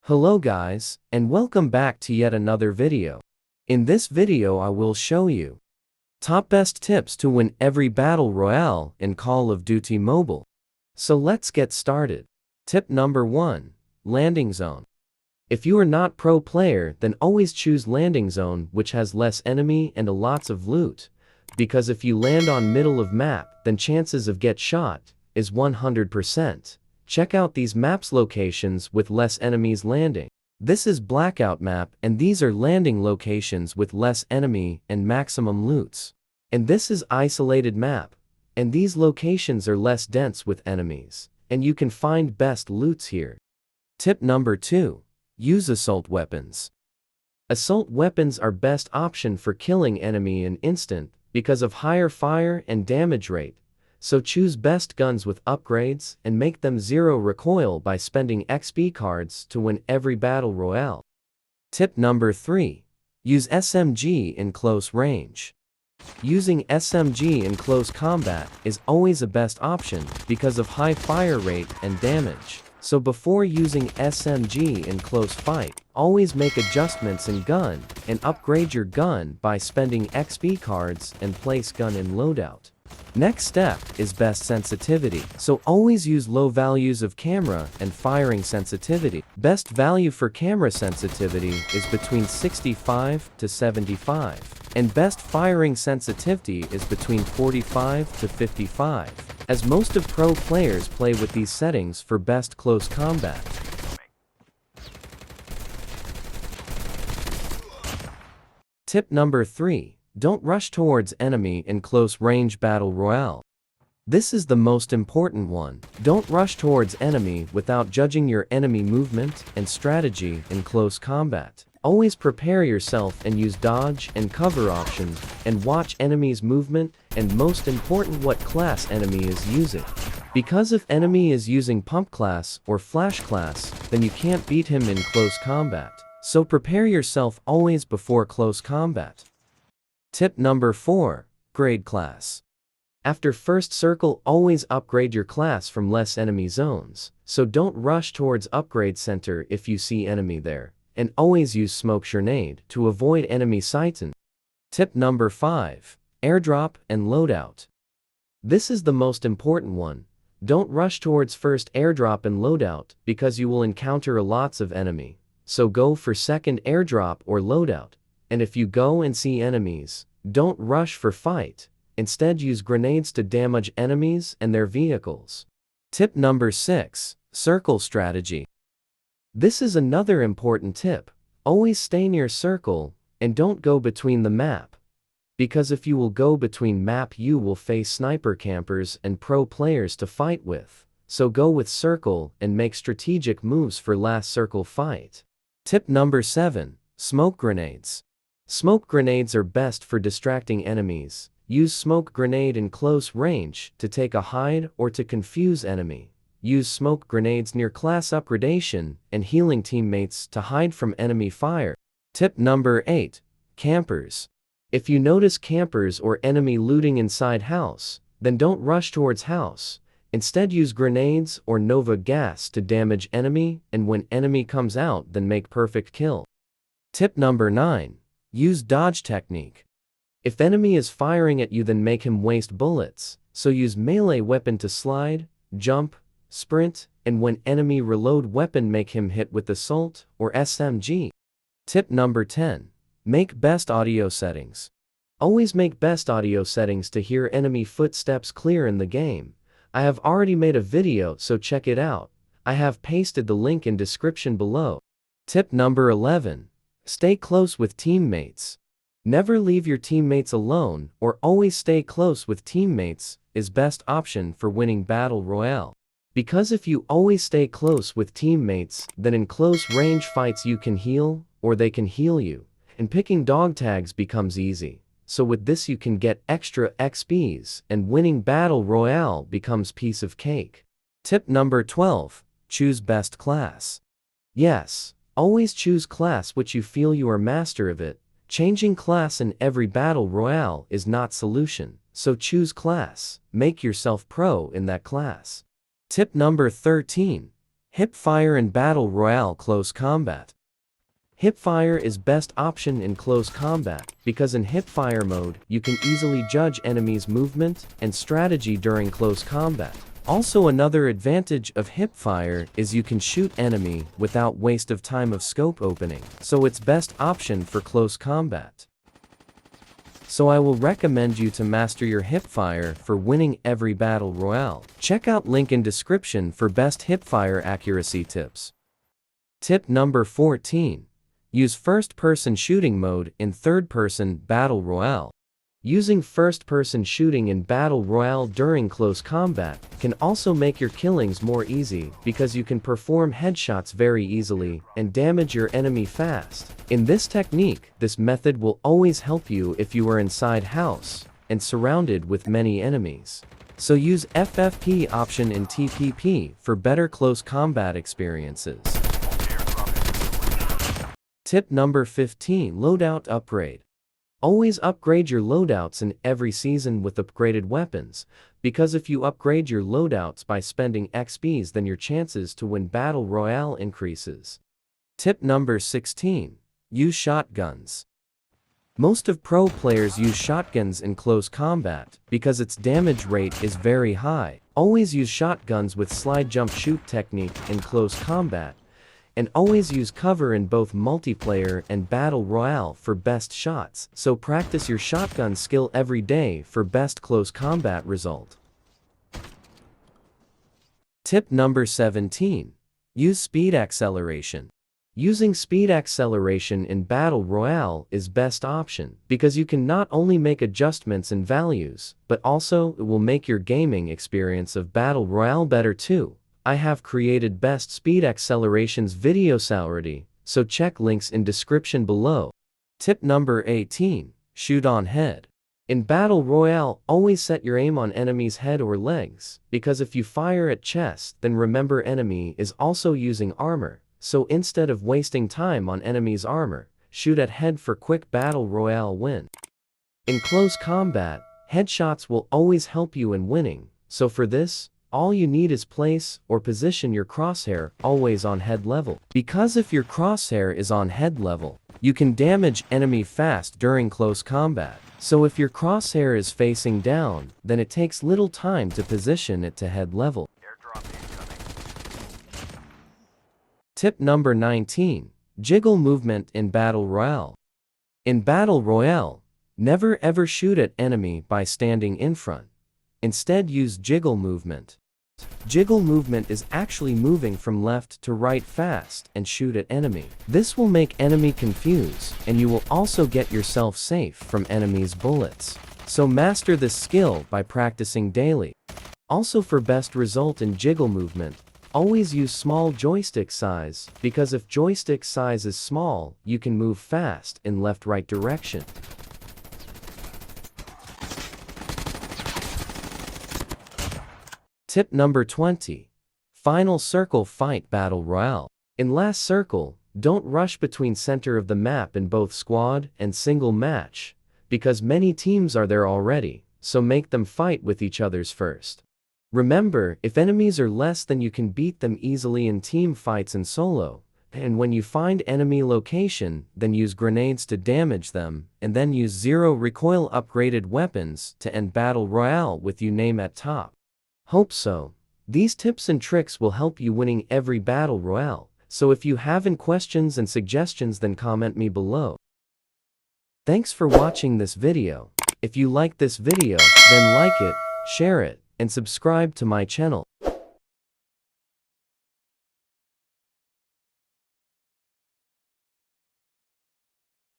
Hello guys, and welcome back to yet another video. In this video I will show you top best tips to win every battle royale in Call of Duty Mobile. So let's get started. Tip number 1. Landing Zone. If you are not pro player, then always choose landing zone which has less enemy and lots of loot, because if you land on middle of map, then chances of get shot is 100%. Check out these maps locations with less enemies landing. This is blackout map and these are landing locations with less enemy and maximum loots. And this is isolated map, and these locations are less dense with enemies, and you can find best loots here. Tip number 2. Use Asult Weapons. Assault weapons are best option for killing enemy in instant because of higher fire and damage rate. So choose best guns with upgrades and make them zero recoil by spending XP cards to win every battle royale. Tip number 3. Use SMG in close range. Using SMG in close combat is always a best option because of high fire rate and damage. So before using SMG in close fight, always make adjustments in gun and upgrade your gun by spending XP cards and place gun in loadout. Next step is best sensitivity, so always use low values of camera and firing sensitivity. Best value for camera sensitivity is between 65 to 75, and best firing sensitivity is between 45 to 55, as most of pro players play with these settings for best close combat. Tip number 3. Don't rush towards enemy in close range battle royale. This is the most important one. Don't rush towards enemy without judging your enemy movement and strategy in close combat. Always prepare yourself and use dodge and cover options and watch enemy's movement, and most important what class enemy is using. Because if enemy is using pump class or flash class, then you can't beat him in close combat. So prepare yourself always before close combat. Tip number 4. Grade class. After first circle, always upgrade your class from less enemy zones, so don't rush towards upgrade center if you see enemy there, and always use smoke grenade to avoid enemy sighting. Tip number 5. Airdrop and Loadout. This is the most important one. Don't rush towards first airdrop and loadout because you will encounter lots of enemy, so go for second airdrop or loadout. And if you go and see enemies, don't rush for fight. Instead use grenades to damage enemies and their vehicles. Tip number 6. Circle strategy. This is another important tip. Always stay near circle and don't go between the map. Because if you will go between map you will face sniper campers and pro players to fight with. So go with circle and make strategic moves for last circle fight. Tip number 7. Smoke grenades. Smoke grenades are best for distracting enemies. Use smoke grenade in close range to take a hide or to confuse enemy. Use smoke grenades near class upgradation and healing teammates to hide from enemy fire. Tip number 8. Campers. If you notice campers or enemy looting inside house, then don't rush towards house. Instead use grenades or Nova gas to damage enemy, and when enemy comes out then make perfect kill. Tip number 9. Use dodge technique. If enemy is firing at you then make him waste bullets, so use melee weapon to slide, jump, sprint, and when enemy reload weapon make him hit with assault or SMG. Tip number 10. Make best audio settings. Always make best audio settings to hear enemy footsteps clear in the game. I have already made a video so check it out. I have pasted the link in description below. Tip number 11. Stay close with teammates. Never leave your teammates alone or always stay close with teammates is best option for winning battle royale. Because if you always stay close with teammates, then in close range fights you can heal or they can heal you, and picking dog tags becomes easy. So with this you can get extra XPs and winning battle royale becomes piece of cake. Tip number 12. Choose best class. Yes. Always choose class which you feel you are master of it. Changing class in every battle royale is not solution, so choose class, make yourself pro in that class. Tip number 13. Hipfire in Battle Royale Close Combat. Hipfire is best option in close combat because in hipfire mode you can easily judge enemies' movement and strategy during close combat. Also, another advantage of hipfire is you can shoot enemy without waste of time of scope opening, so it's best option for close combat. So I will recommend you to master your hipfire for winning every battle royale. Check out link in description for best hipfire accuracy tips. Tip number 14. Use first-person shooting mode in third-person battle royale. Using first-person shooting in battle royale during close combat can also make your killings more easy because you can perform headshots very easily and damage your enemy fast. In this technique, this method will always help you if you are inside house and surrounded with many enemies. So use FFP option in TPP for better close combat experiences. Tip number 15. Loadout Upgrade. Always upgrade your loadouts in every season with upgraded weapons, because if you upgrade your loadouts by spending XPs, then your chances to win Battle Royale increases. Tip number 16. Use shotguns. Most of pro players use shotguns in close combat because its damage rate is very high. Always use shotguns with slide jump shoot technique in close combat, and always use cover in both multiplayer and battle royale for best shots, so practice your shotgun skill every day for best close combat result. Tip number 17. Use speed acceleration. Using speed acceleration in battle royale is best option because you can not only make adjustments in values, but also it will make your gaming experience of battle royale better too. I have created best speed accelerations videos already, so check links in description below. Tip number 18. Shoot on head. In Battle Royale, always set your aim on enemy's head or legs, because if you fire at chest, then remember enemy is also using armor, so instead of wasting time on enemy's armor, shoot at head for quick Battle Royale win. In close combat, headshots will always help you in winning, so for this, all you need is place or position your crosshair always on head level. Because if your crosshair is on head level, you can damage enemy fast during close combat. So if your crosshair is facing down, then it takes little time to position it to head level. Airdrop incoming. Tip number 19. Jiggle movement in Battle Royale. In Battle Royale, never ever shoot at enemy by standing in front. Instead, use jiggle movement. Jiggle movement is actually moving from left to right fast and shoot at enemy. This will make enemy confused, and you will also get yourself safe from enemies' bullets. So master this skill by practicing daily. Also, for best result in jiggle movement, always use small joystick size, because if joystick size is small, you can move fast in left-right direction. Tip number 20. Final Circle Fight Battle Royale. In last circle, don't rush between center of the map in both squad and single match, because many teams are there already, so make them fight with each others first. Remember, if enemies are less than you can beat them easily in team fights and solo, and when you find enemy location, then use grenades to damage them, and then use zero recoil upgraded weapons to end Battle Royale with your name at top. Hope so. These tips and tricks will help you winning every Battle Royale, so if you have any questions and suggestions, then comment me below. Thanks for watching this video. If you like this video, then like it, share it, and subscribe to my channel.